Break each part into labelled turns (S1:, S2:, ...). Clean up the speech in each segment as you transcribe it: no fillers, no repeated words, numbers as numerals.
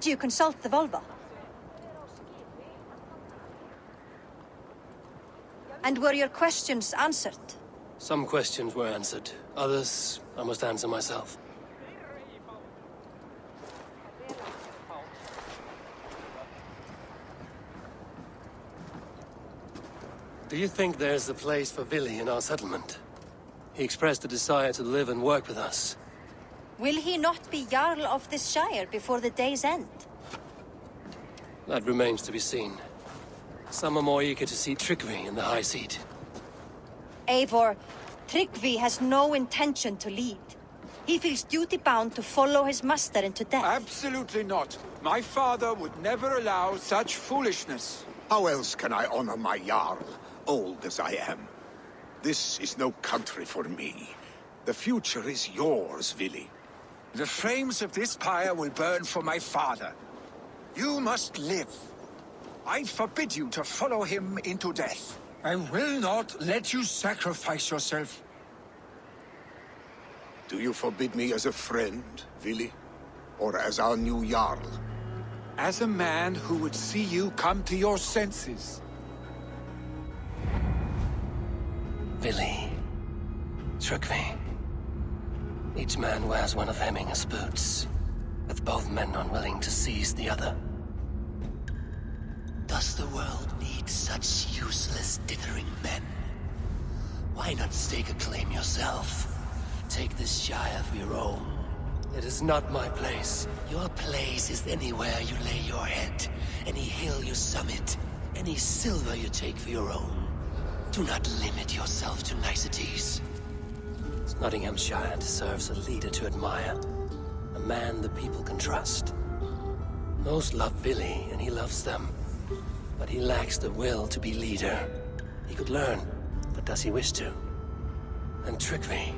S1: Did you consult the Volva? And were your questions answered?
S2: Some questions were answered. Others, I must answer myself. Do you think there's a place for Vili in our settlement? He expressed a desire to live and work with us.
S1: Will he not be Jarl of this Shire before the day's end?
S2: That remains to be seen. Some are more eager to see Tryggvi in the high seat.
S1: Eivor, Tryggvi has no intention to lead. He feels duty-bound to follow his master into death.
S3: Absolutely not. My father would never allow such foolishness.
S4: How else can I honor my Jarl, old as I am? This is no country for me. The future is yours, Vili.
S3: The flames of this pyre will burn for my father. You must live. I forbid you to follow him into death. I will not let you sacrifice yourself.
S4: Do you forbid me as a friend, Vili? Or as our new Jarl?
S3: As a man who would see you come to your senses.
S2: Vili. Tryggvi. Each man wears one of Hemminger's boots, with both men unwilling to seize the other.
S5: Does the world need such useless, dithering men? Why not stake a claim yourself? Take this Shire for your own.
S2: It is not my place.
S5: Your place is anywhere you lay your head, any hill you summit, any silver you take for your own. Do not limit yourself to niceties.
S2: Nottinghamshire deserves a leader to admire. A man the people can trust. Most love Vili, and he loves them. But he lacks the will to be leader. He could learn, but does he wish to? And Tryggvi.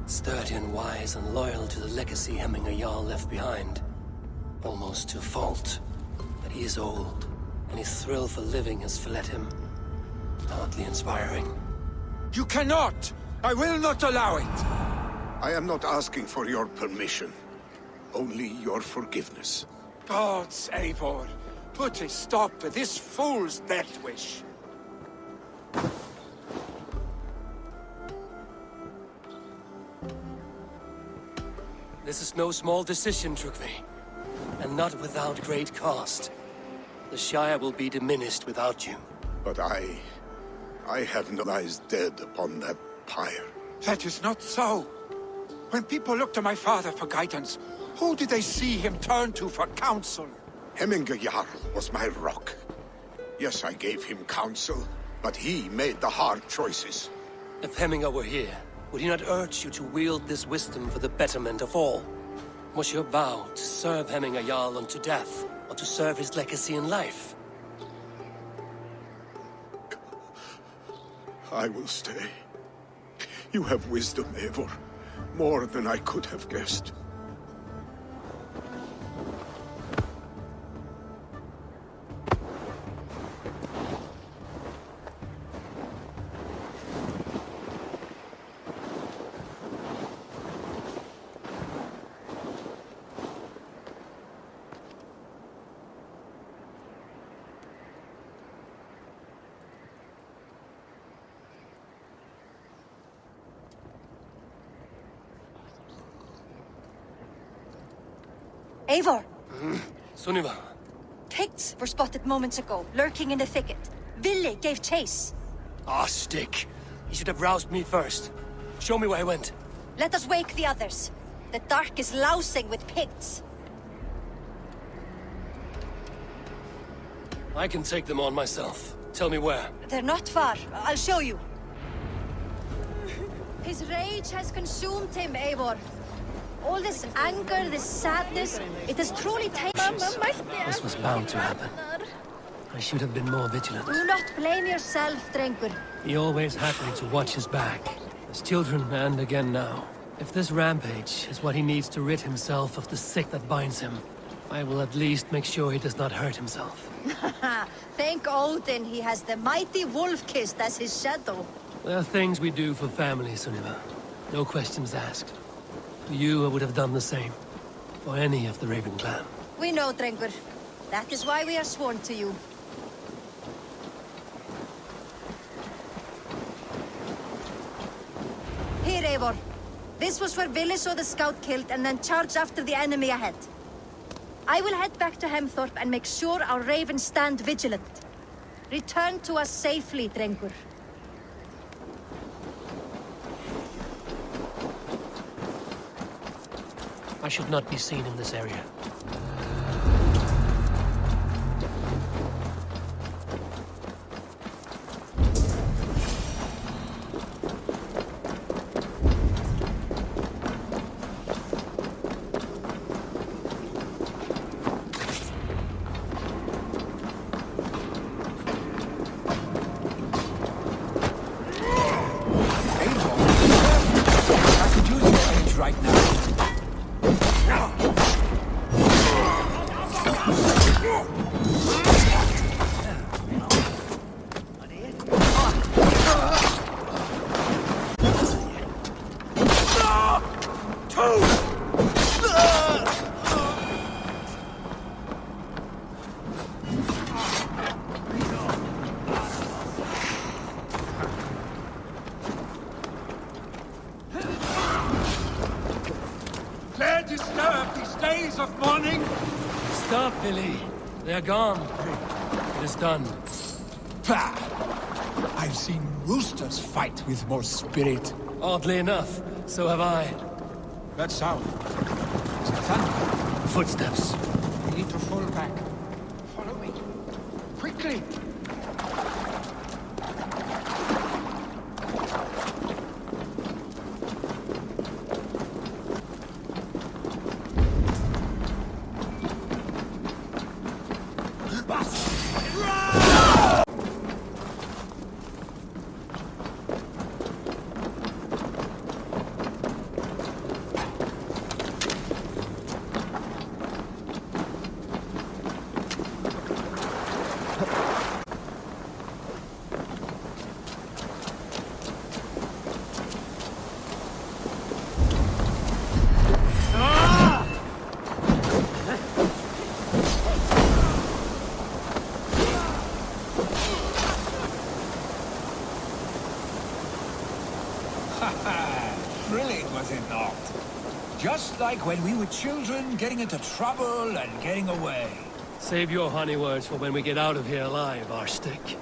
S2: Sturdy and wise and loyal to the legacy Hemminger Jarl left behind. Almost to a fault. But he is old, and his thrill for living has fled him. Hardly inspiring.
S3: You cannot! I will not allow it!
S4: I am not asking for your permission. Only your forgiveness.
S3: Gods, Eivor, put a stop to this fool's death wish.
S2: This is no small decision, Tryggvi. And not without great cost. The Shire will be diminished without you.
S4: But I have no lies dead upon that pyre.
S3: That is not so. When people look to my father for guidance, who did they see him turn to for counsel?
S4: Hemminger Jarl was my rock. Yes, I gave him counsel, but he made the hard choices.
S2: If Hemminger were here, would he not urge you to wield this wisdom for the betterment of all? Was your vow to serve Hemminger Jarl unto death, or to serve his legacy in life?
S4: I will stay. You have wisdom, Eivor. More than I could have guessed.
S1: Eivor!
S2: Sunniva.
S1: Picts were spotted moments ago, lurking in the thicket. Vili gave chase.
S2: Ah, stick. He should have roused me first. Show me where he went.
S1: Let us wake the others. The dark is lousing with Picts.
S2: I can take them on myself. Tell me where.
S1: They're not far. I'll show you. His rage has consumed him, Eivor. All this anger, this sadness, it has truly taken...
S2: This was bound to happen. I should have been more vigilant.
S1: Do not blame yourself, Drengur.
S2: He always had me to watch his back. As children, and again now. If this rampage is what he needs to rid himself of the sick that binds him, I will at least make sure he does not hurt himself.
S1: Thank Odin he has the mighty Wolf-Kissed as his shadow.
S2: There are things we do for family, Sunniva. No questions asked. For you, I would have done the same. For any of the Raven clan.
S1: We know, Drengur. That is why we are sworn to you. Here, Eivor. This was where Vili saw the scout killed and then charged after the enemy ahead. I will head back to Hemthorpe and make sure our ravens stand vigilant. Return to us safely, Drengur.
S2: I should not be seen in this area.
S3: I could use your aid right now. Dare disturb these days of mourning?
S2: Stop, Billy. They're gone. It is done.
S3: Pah! I've seen roosters fight with more spirit.
S2: Oddly enough, so have I.
S3: That sound. Is it thunder?
S2: Footsteps.
S3: We need to fall back. Follow me. Quickly! Thrilling, was it not? Just like when we were children, getting into trouble and getting away.
S2: Save your honey words for when we get out of here alive, Arstick.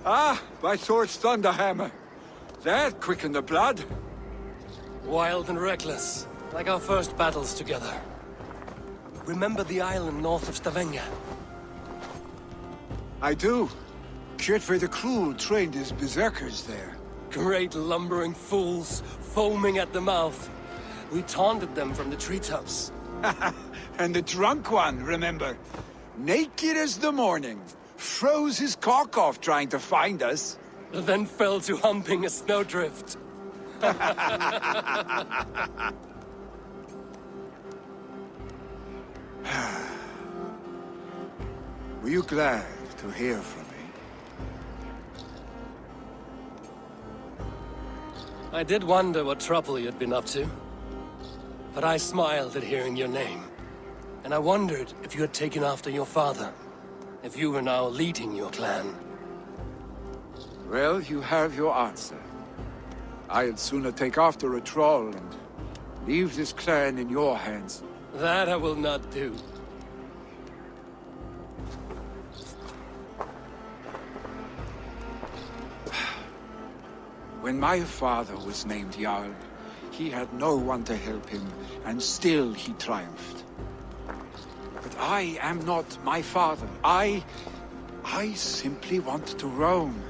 S3: Ah, by Thor's thunderhammer. That quickened the blood.
S2: Wild and reckless, like our first battles together. Remember the island north of Stavanger?
S3: I do. Kjotve the Cruel trained his berserkers there.
S2: Great lumbering fools, foaming at the mouth. We taunted them from the treetops.
S3: And the drunk one, remember? Naked as the morning. Froze his cock off trying to find us.
S2: Then fell to humping a snowdrift.
S3: Were you glad to hear from me?
S2: I did wonder what trouble you'd been up to. But I smiled at hearing your name. And I wondered if you had taken after your father. If you were now leading your clan.
S3: Well, you have your answer. I'd sooner take after a troll and leave this clan in your hands.
S2: That I will not do.
S3: When my father was named Jarl, he had no one to help him, and still he triumphed. But I am not my father. I simply want to roam.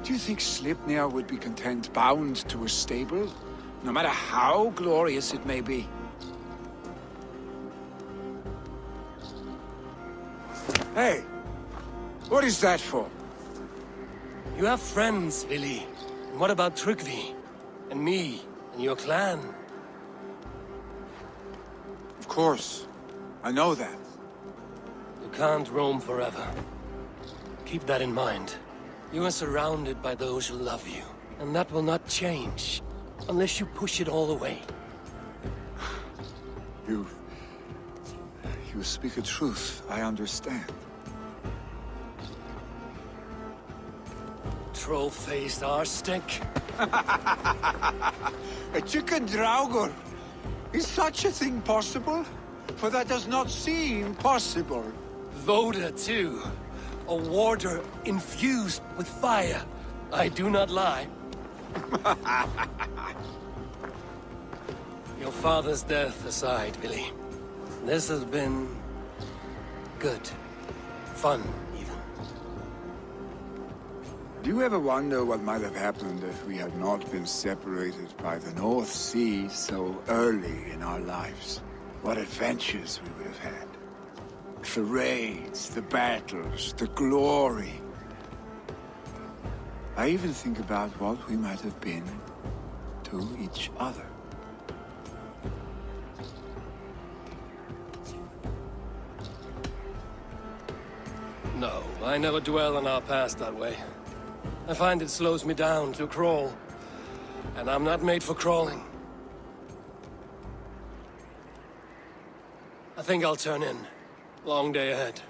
S3: Do you think Sleipnir would be content bound to a stable? No matter how glorious it may be? Hey! What is that for?
S2: You have friends, Vili. And what about Tryggvi? And me? And your clan?
S3: Of course. I know that.
S2: You can't roam forever. Keep that in mind. You are surrounded by those who love you. And that will not change. Unless you push it all away.
S3: You speak a truth. I understand.
S2: Troll-faced arse-stink.
S3: A chicken draugur! Is such a thing possible? For that does not seem possible.
S2: Voda, too. A warder infused with fire. I do not lie. Your father's death aside, Billy. This has been... good. Fun, even.
S3: Do you ever wonder what might have happened if we had not been separated by the North Sea so early in our lives? What adventures we would have had. The raids, the battles, the glory. I even think about what we might have been to each other.
S2: No, I never dwell on our past that way. I find it slows me down to crawl. And I'm not made for crawling. I think I'll turn in. Long day ahead.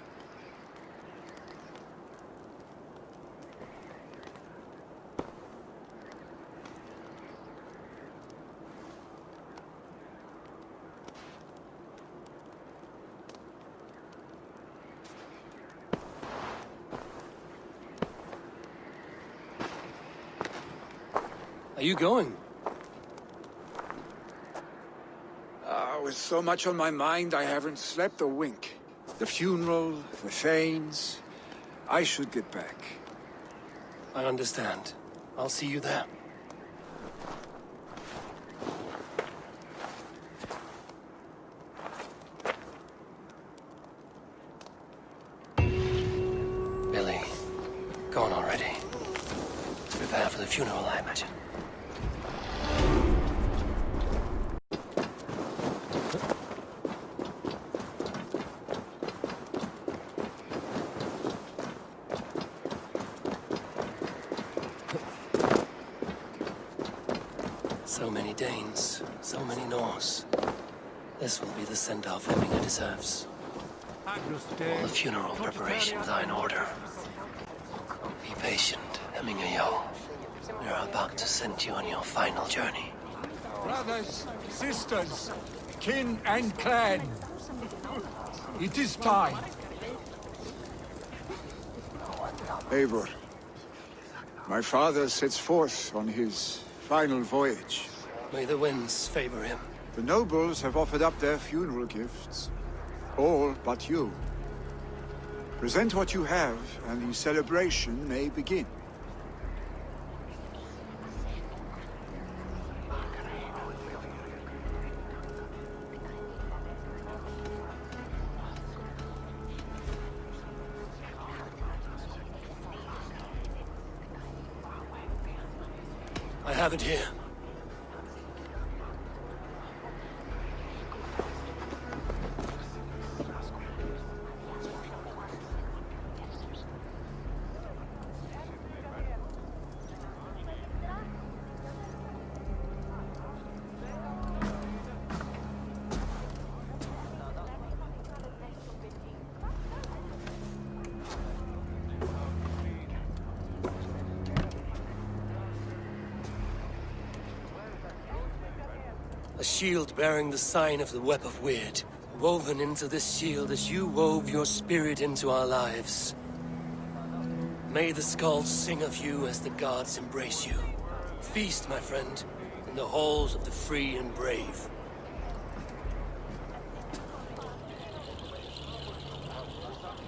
S2: Are you going?
S3: With so much on my mind, I haven't slept a wink. The funeral, the Thanes... I should get back.
S2: I understand. I'll see you there. Billy, go on already. Prepare for the funeral, I imagine. So many Danes, so many Norse. This will be the send-off Hemminger deserves. All the funeral preparations are in order. Be patient, Hemminger Jarl. We are about to send you on your final journey.
S3: Brothers, sisters, kin and clan. It is time. Eivor, my father sets forth on his final voyage.
S2: May the winds favor him.
S3: The nobles have offered up their funeral gifts. All but you. Present what you have, and the celebration may begin.
S2: I have it here. A shield bearing the sign of the Web of Weird, woven into this shield as you wove your spirit into our lives. May the skulls sing of you as the gods embrace you. Feast, my friend, in the halls of the free and brave.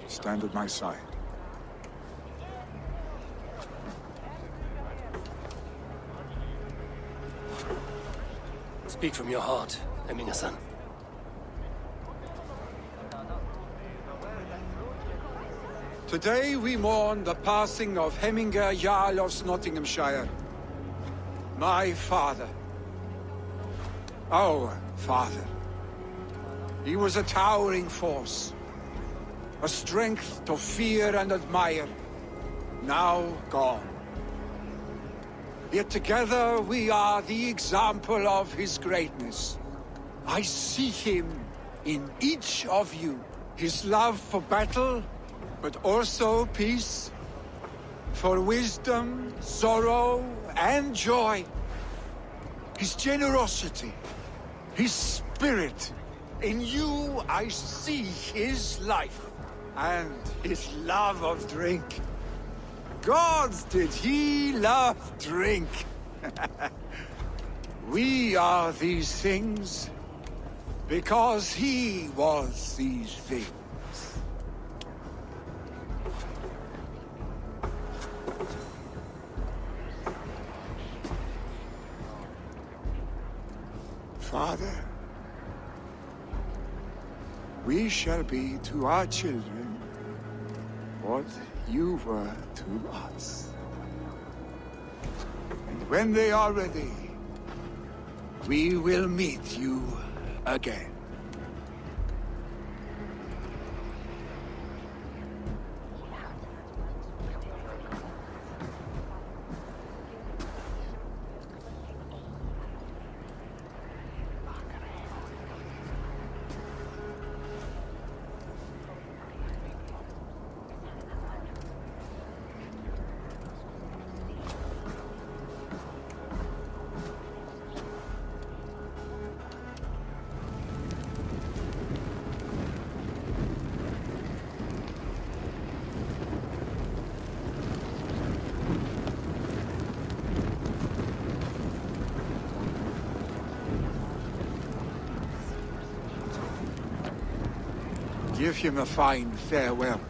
S3: Stand at my side.
S2: Speak from your heart, Eminasan.
S3: Today we mourn the passing of Heminger Jarl of Nottinghamshire. My father. Our father. He was a towering force. A strength to fear and admire. Now gone. Yet together we are the example of his greatness. I see him in each of you. His love for battle, but also peace. For wisdom, sorrow, and joy. His generosity, his spirit. In you I see his life, and his love of drink. Gods, did he love drink! We are these things because he was these things. Father, we shall be to our children what you were to us. And when they are ready, we will meet you again. Give him a fine farewell.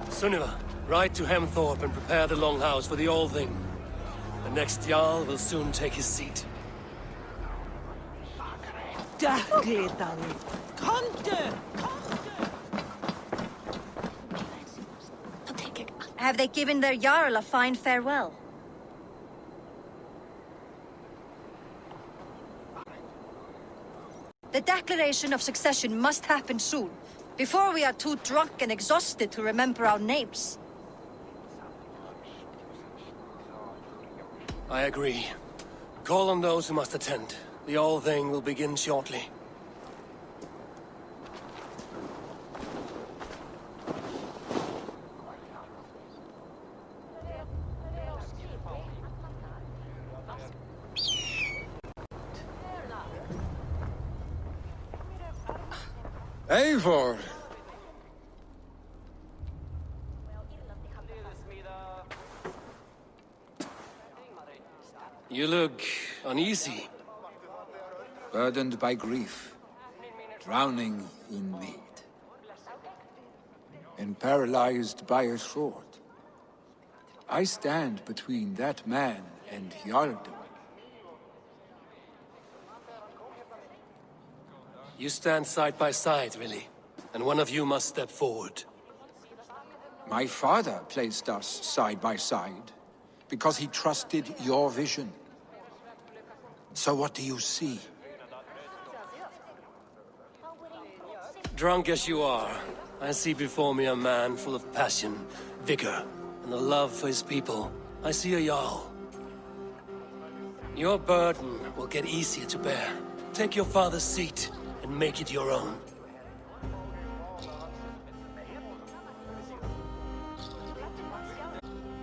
S2: Sunniva, ride to Hemthorpe and prepare the Longhouse for the All-Thing. The next Jarl will soon take his seat.
S1: Have they given their Jarl a fine farewell? The declaration of succession must happen soon, before we are too drunk and exhausted to remember our names.
S2: I agree. Call on those who must attend. The All-Thing will begin shortly.
S3: Eivor!
S2: You look uneasy.
S3: Burdened by grief, drowning in need, and paralyzed by a sword. I stand between that man and Jarldom.
S2: You stand side by side, really, and one of you must step forward.
S3: My father placed us side by side, because he trusted your vision. So what do you see?
S2: Drunk as you are, I see before me a man full of passion, vigor, and a love for his people. I see a Jarl. Your burden will get easier to bear. Take your father's seat and make it your own.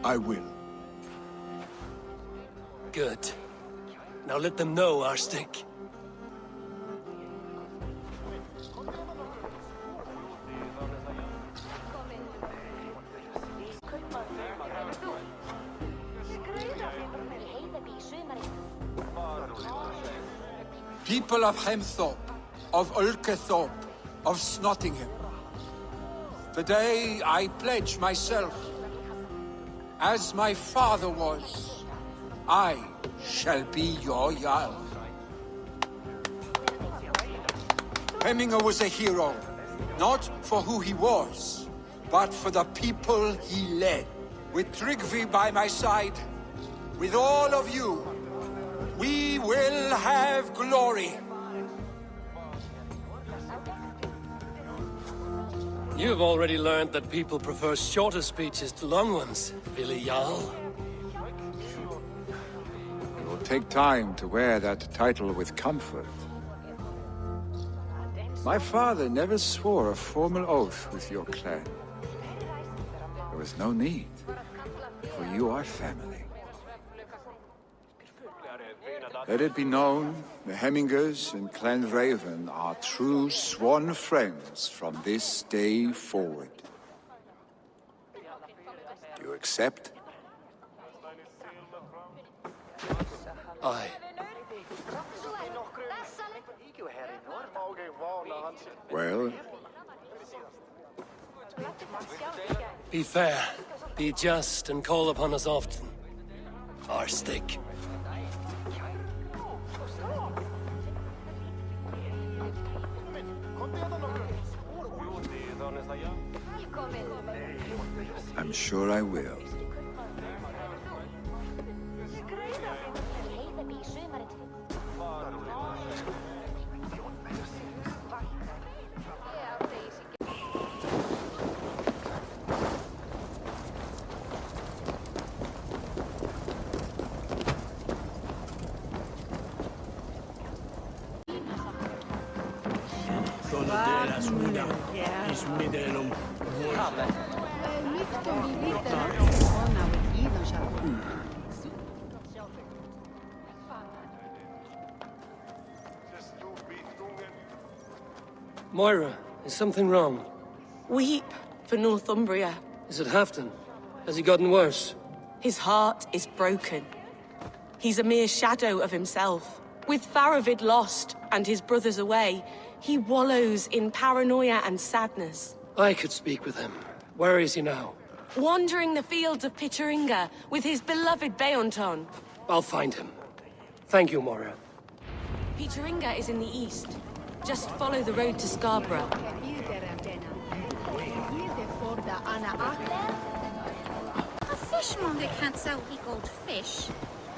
S3: I will.
S2: Good. Now let them know our stick.
S3: People of Hemthorpe, of Ulkethorpe, of Nottingham. Today I pledge myself, as my father was, I shall be your Jarl. Hemminger was a hero, not for who he was, but for the people he led. With Tryggvi by my side, with all of you, we will have glory.
S2: You've already learned that people prefer shorter speeches to long ones, Billy Jarl.
S3: It will take time to wear that title with comfort. My father never swore a formal oath with your clan. There was no need, for you are family. Let it be known, the Hemmingers and Clan Raven are true sworn friends from this day forward. Do you accept?
S2: Aye.
S3: Well,
S2: Be fair, be just, and call upon us often. Our stick.
S3: I'm sure I will.
S2: Moira, is something wrong?
S6: Weep for Northumbria.
S2: Is it Halfdan? Has he gotten worse?
S6: His heart is broken. He's a mere shadow of himself. With Faravid lost and his brothers away, he wallows in paranoia and sadness.
S2: I could speak with him. Where is he now?
S6: Wandering the fields of Piteringa with his beloved Beonton.
S2: I'll find him. Thank you, Moira.
S6: Piteringa is in the east. Just follow the road to Scarborough.
S7: A fishmonger can't sell pickled fish.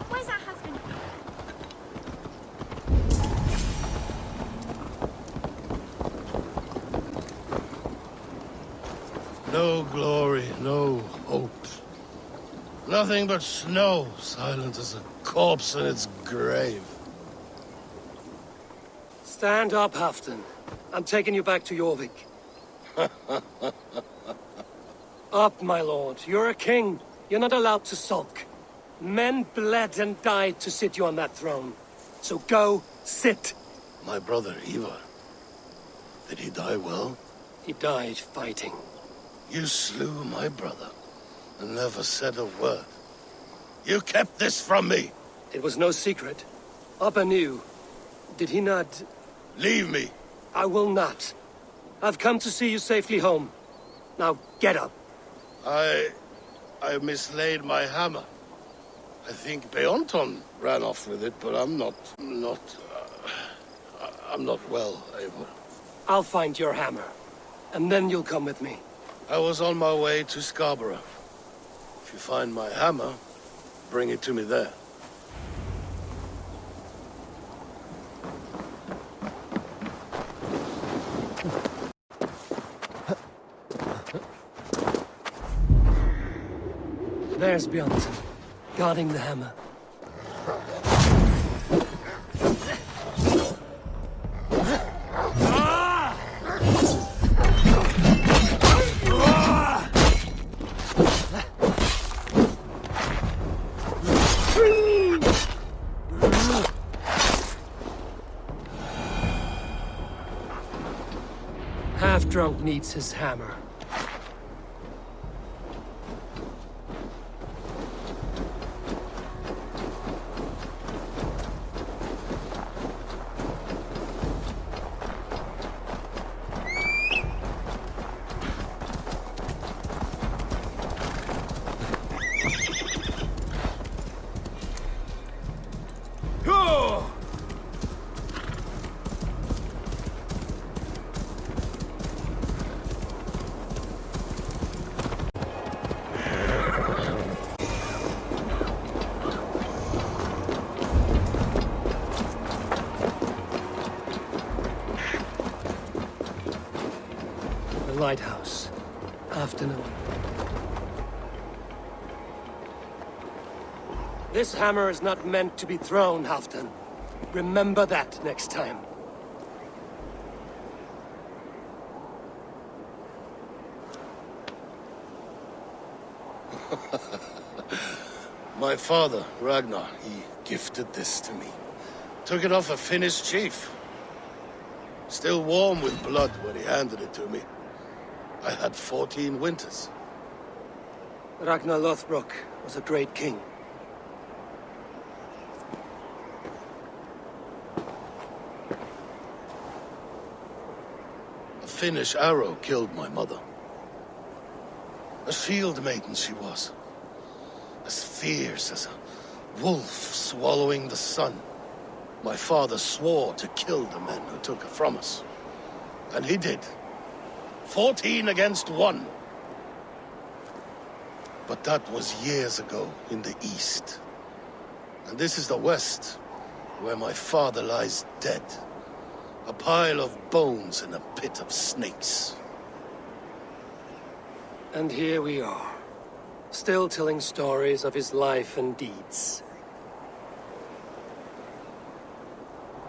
S7: Where's our husband?
S8: No glory, no hope. Nothing but snow, silent as a corpse in its grave.
S2: Stand up, Halfdan. I'm taking you back to Jorvik. Up, my lord. You're a king. You're not allowed to sulk. Men bled and died to sit you on that throne. So go, sit.
S8: My brother, Ivar. Did he die well?
S2: He died fighting.
S8: You slew my brother, and never said a word. You kept this from me!
S2: It was no secret. Abba knew. Did he not...
S8: Leave me!
S2: I will not. I've come to see you safely home. Now, get up.
S8: I mislaid my hammer. I think Beonton ran off with it, but I'm not well, Eivor.
S2: I'll find your hammer. And then you'll come with me.
S8: I was on my way to Scarborough. If you find my hammer, bring it to me there.
S2: There's Bjornson, guarding the hammer. Half-drunk needs his hammer. lighthouse. Afternoon. This hammer is not meant to be thrown, Halfdan. Remember that next time.
S8: My father, Ragnar, he gifted this to me. Took it off a Finnish chief. Still warm with blood when he handed it to me. I had 14 winters.
S2: Ragnar Lothbrok was a great king.
S8: A Finnish arrow killed my mother. A shield maiden she was. As fierce as a wolf swallowing the sun. My father swore to kill the men who took her from us. And he did. 14 against 1. But that was years ago in the east. And this is the west, where my father lies dead. A pile of bones in a pit of snakes.
S2: And here we are, still telling stories of his life and deeds.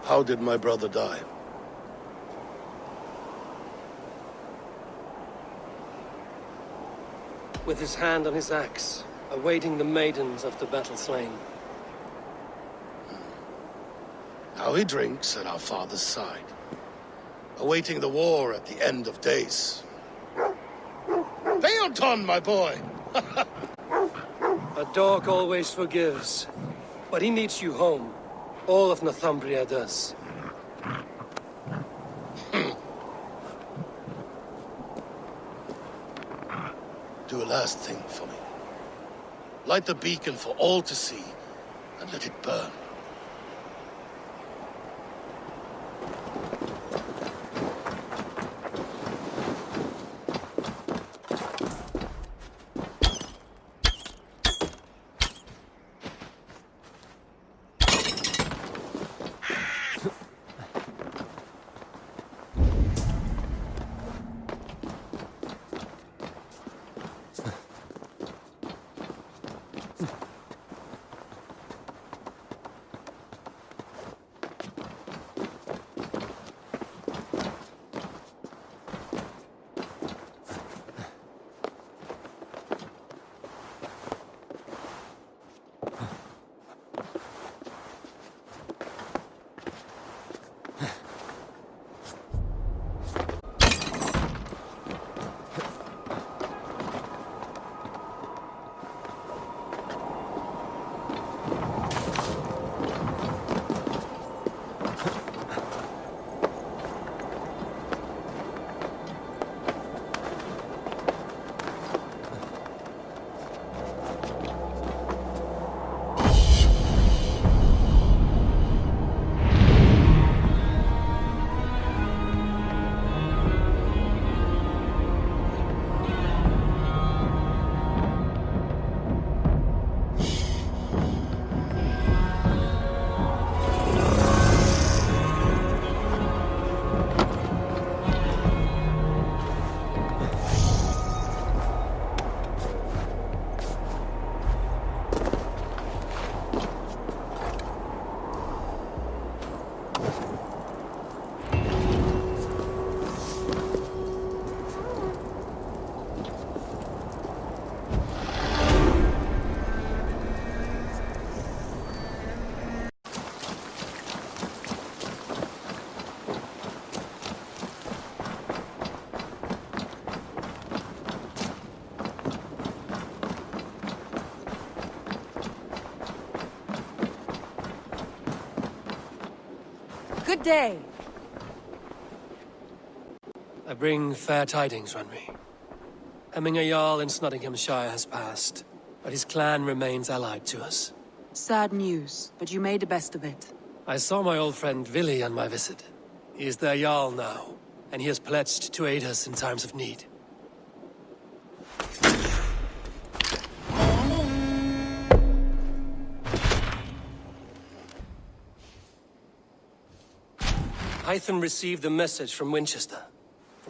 S8: How did my brother die?
S2: With his hand on his axe, awaiting the maidens of the battle slain.
S8: Now he drinks at our father's side, awaiting the war at the end of days. Theoton, my boy!
S2: A dog always forgives, but he needs you home. All of Northumbria does.
S8: Do a last thing for me. Light the beacon for all to see, and let it burn.
S9: Good day.
S2: I bring fair tidings, Runry. Emminger Jarl in Nottinghamshire has passed, but his clan remains allied to us.
S9: Sad news, but you made the best of it.
S2: I saw my old friend Vili on my visit. He is their Jarl now, and he has pledged to aid us in times of need. Hytham received a message from Winchester,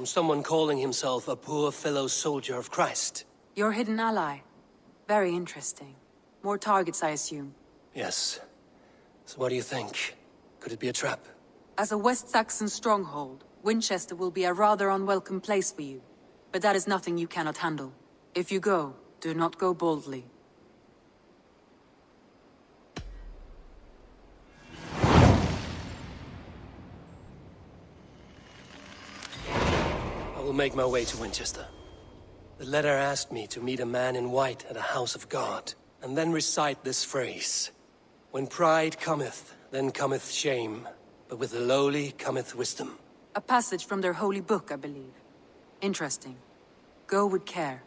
S2: from someone calling himself a poor fellow soldier of Christ.
S9: Your hidden ally. Very interesting. More targets, I assume.
S2: Yes. So what do you think? Could it be a trap?
S9: As a West Saxon stronghold, Winchester will be a rather unwelcome place for you. But that is nothing you cannot handle. If you go, do not go boldly.
S2: I will make my way to Winchester. The letter asked me to meet a man in white at a house of God, and then recite this phrase. When pride cometh, then cometh shame, but with the lowly cometh wisdom.
S9: A passage from their holy book, I believe. Interesting. Go with care.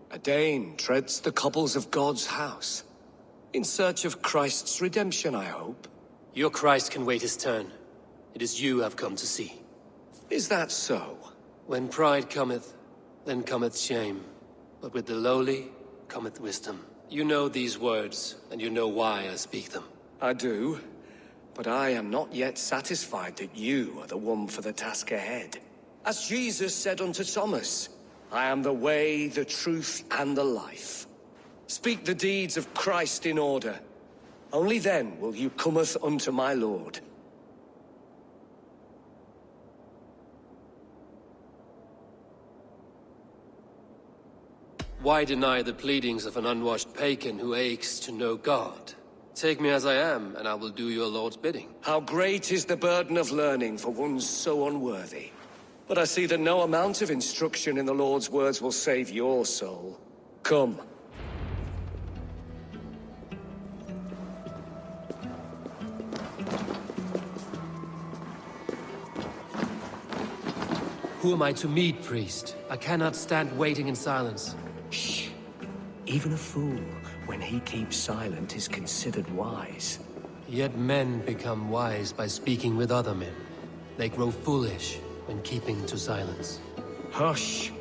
S10: A Dane treads the cobbles of God's house. In search of Christ's redemption, I hope.
S2: Your Christ can wait his turn. It is you I've come to see.
S10: Is that so?
S2: When pride cometh, then cometh shame. But with the lowly cometh wisdom. You know these words, and you know why I speak them.
S10: I do. But I am not yet satisfied that you are the one for the task ahead. As Jesus said unto Thomas, I am the way, the truth, and the life. Speak the deeds of Christ in order. Only then will you cometh unto my Lord.
S2: Why deny the pleadings of an unwashed pagan who aches to know God? Take me as I am, and I will do your Lord's bidding.
S10: How great is the burden of learning for one so unworthy. But I see that no amount of instruction in the Lord's words will save your soul. Come.
S2: Who am I to meet, priest? I cannot stand waiting in silence.
S10: Shh. Even a fool, when he keeps silent, is considered wise.
S2: Yet men become wise by speaking with other men. They grow foolish when keeping to silence.
S10: Hush!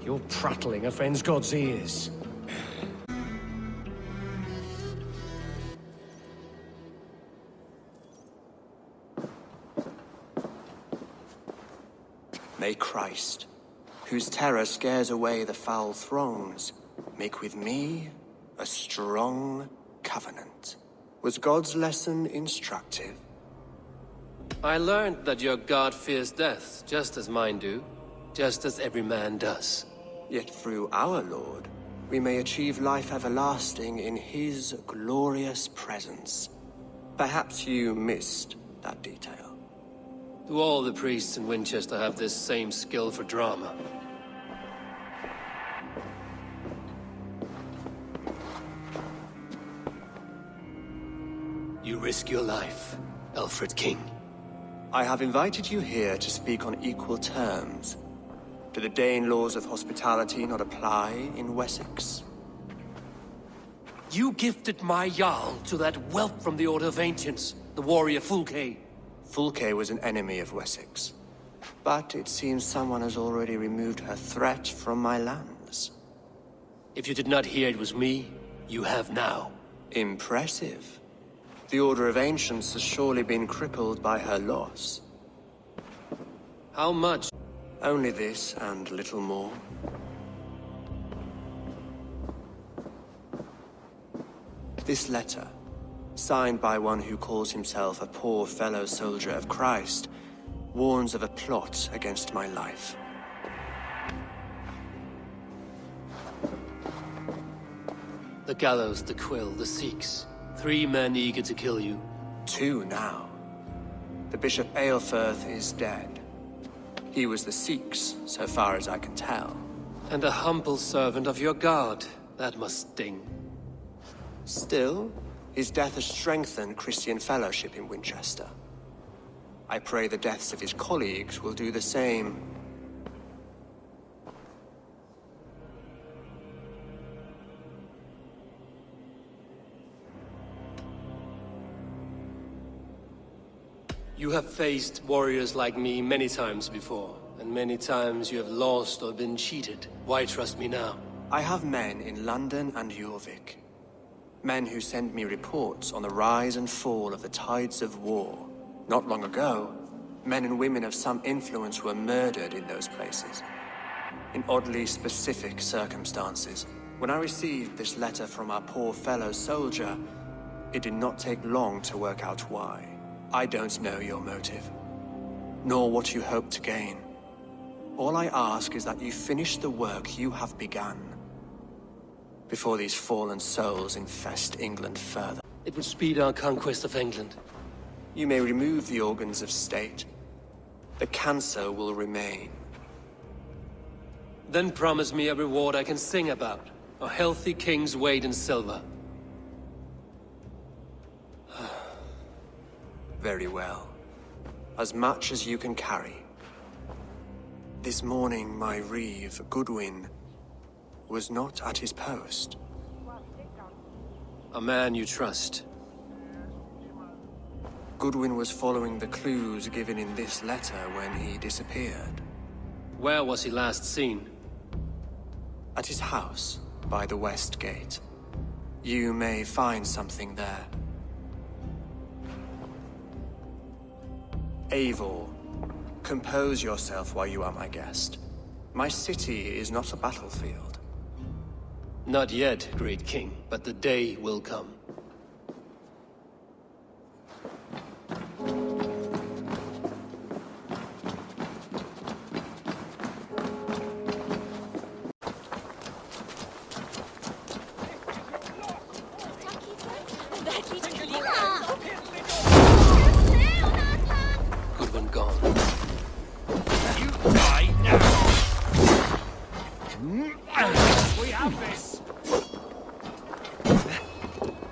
S10: Your prattling offends God's ears.
S11: May Christ, whose terror scares away the foul throngs, make with me a strong covenant. Was God's lesson instructive?
S2: I learned that your God fears death, just as mine do, just as every man does.
S11: Yet through our Lord, we may achieve life everlasting in his glorious presence. Perhaps you missed that detail.
S2: Do all the priests in Winchester have this same skill for drama? you risk your life, Alfred King?
S11: I have invited you here to speak on equal terms. Do the Dane laws of hospitality not apply in Wessex?
S2: You gifted my Jarl to that whelp from the Order of Ancients, the warrior Fulke.
S11: Fulke was an enemy of Wessex. But it seems someone has already removed her threat from my lands.
S2: If you did not hear it was me, you have now.
S11: Impressive. The Order of Ancients has surely been crippled by her loss.
S2: How much?
S11: Only this and little more. This letter, signed by one who calls himself a poor fellow soldier of Christ, warns of a plot against my life.
S2: The gallows, the quill, the Sikhs. 3 men eager to kill you.
S11: 2 now. The Bishop Aelfirth is dead. He was the Sikhs, so far as I can tell.
S2: And a humble servant of your god. That must sting.
S11: Still, his death has strengthened Christian fellowship in Winchester. I pray the deaths of his colleagues will do the same.
S2: You have faced warriors like me many times before, and many times you have lost or been cheated. Why trust me now?
S11: I have men in London and Jorvik. Men who send me reports on the rise and fall of the tides of war. Not long ago, men and women of some influence were murdered in those places. In oddly specific circumstances. When I received this letter from our poor fellow soldier, it did not take long to work out why. I don't know your motive, nor what you hope to gain. All I ask is that you finish the work you have begun, before these fallen souls infest England further.
S2: It would speed our conquest of England.
S11: You may remove the organs of state. The cancer will remain.
S2: Then promise me a reward I can sing about. A healthy king's weight in silver.
S11: Very well. As much as you can carry. This morning, my reeve, Goodwin, was not at his post.
S2: A man you trust.
S11: Goodwin was following the clues given in this letter when he disappeared.
S2: Where was he last seen?
S11: At his house, by the West Gate. You may find something there. Eivor, compose yourself while you are my guest. My city is not a battlefield.
S2: Not yet, great king, but the day will come. Goodwin gone.
S3: You die now! We have this!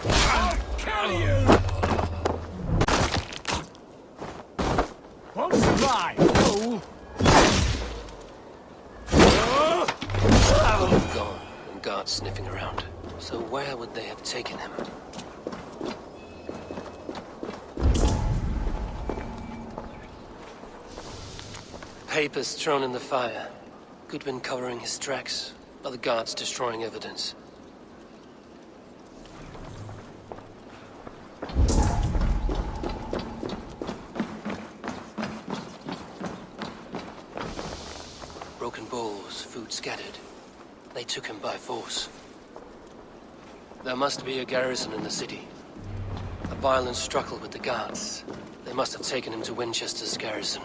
S3: I'll kill you! Won't survive, fool!
S2: Goodwin gone, and guards sniffing around. So where would they have taken him? Papers thrown in the fire. Goodwin covering his tracks, other guards destroying evidence. Broken bowls, food scattered. They took him by force. There must be a garrison in the city. A violent struggle with the guards. They must have taken him to Winchester's garrison.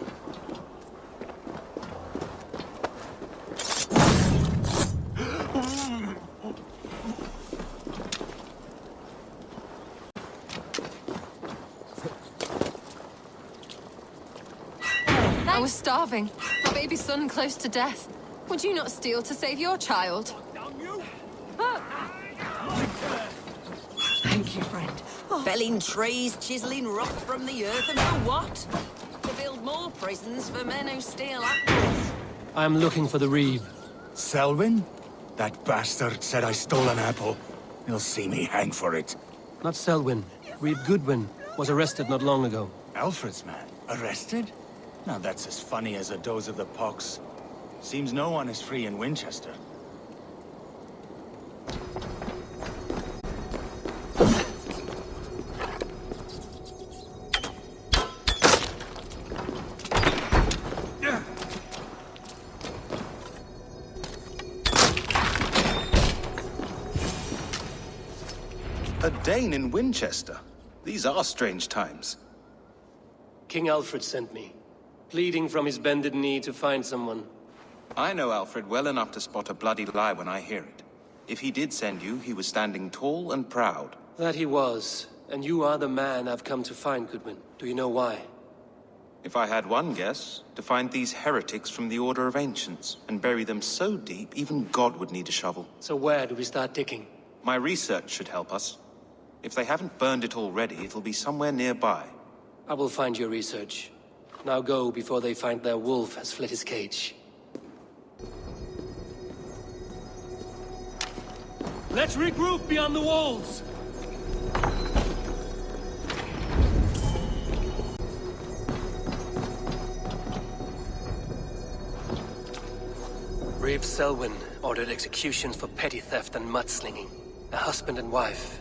S12: I was starving. Our baby son close to death. Would you not steal to save your child?
S13: Thank you, friend. Felling trees, chiseling rock from the earth, and for what? To build more prisons for men who steal apples.
S2: I'm looking for the Reeve.
S3: Selwyn? That bastard said I stole an apple. He'll see me hang for it.
S2: Not Selwyn. Reeve Goodwin was arrested not long ago.
S14: Alfred's man? Arrested? Now that's as funny as a dose of the pox. Seems no one is free in Winchester. A Dane in Winchester? These are strange times.
S2: King Alfred sent me, pleading from his bended knee to find someone.
S14: I know Alfred well enough to spot a bloody lie when I hear it. If he did send you, he was standing tall and proud.
S2: That he was, and you are the man I've come to find, Goodwin. Do you know why?
S14: If I had one guess, to find these heretics from the Order of Ancients, and bury them so deep, even God would need a shovel.
S2: So where do we start digging?
S14: My research should help us. If they haven't burned it already, it'll be somewhere nearby.
S2: I will find your research. Now go before they find their wolf has fled his cage. Let's regroup beyond the walls! Reeve Selwyn ordered executions for petty theft and mudslinging. A husband and wife,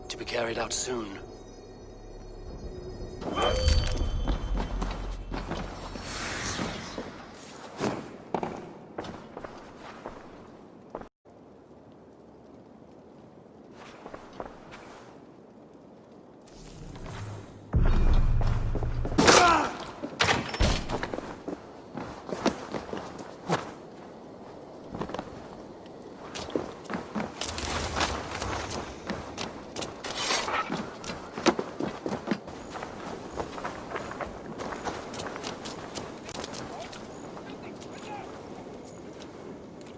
S2: to be carried out soon.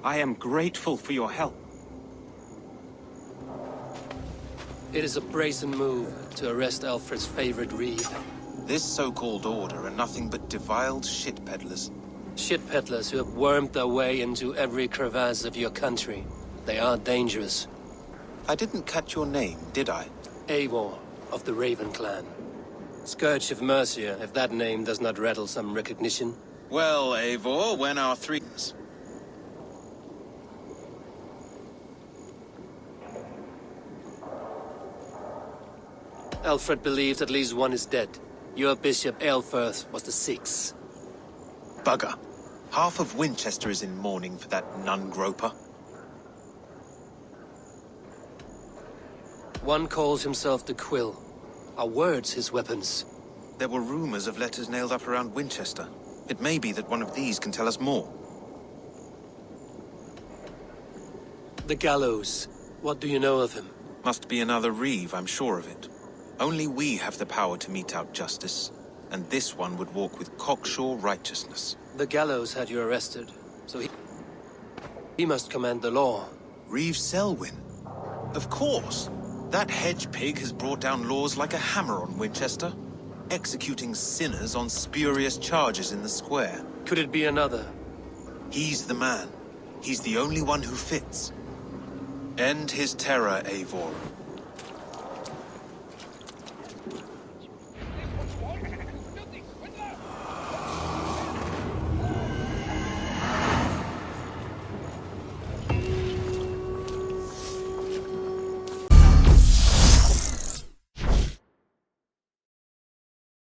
S14: I am grateful for your help.
S2: It is a brazen move to arrest Alfred's favorite Reeve.
S14: This so-called order are nothing but defiled shit peddlers.
S2: Shit peddlers who have wormed their way into every crevasse of your country. They are dangerous.
S14: I didn't catch your name, did I?
S2: Eivor, of the Raven clan. Scourge of Mercia, if that name does not rattle some recognition.
S14: Well, Eivor, when our three...
S2: Alfred believes at least one is dead. Your Bishop Aelfirth was the sixth.
S14: Bugger. Half of Winchester is in mourning for that nun-groper.
S2: One calls himself the Quill. Are words his weapons?
S14: There were rumors of letters nailed up around Winchester. It may be that one of these can tell us more.
S2: The gallows. What do you know of him?
S14: Must be another Reeve, I'm sure of it. Only we have the power to mete out justice, and this one would walk with cocksure righteousness.
S2: The gallows had you arrested, so he must command the law.
S14: Reeve Selwyn? Of course! That hedge pig has brought down laws like a hammer on Winchester, executing sinners on spurious charges in the square.
S2: Could it be another?
S14: He's the man. He's the only one who fits. End his terror, Eivor.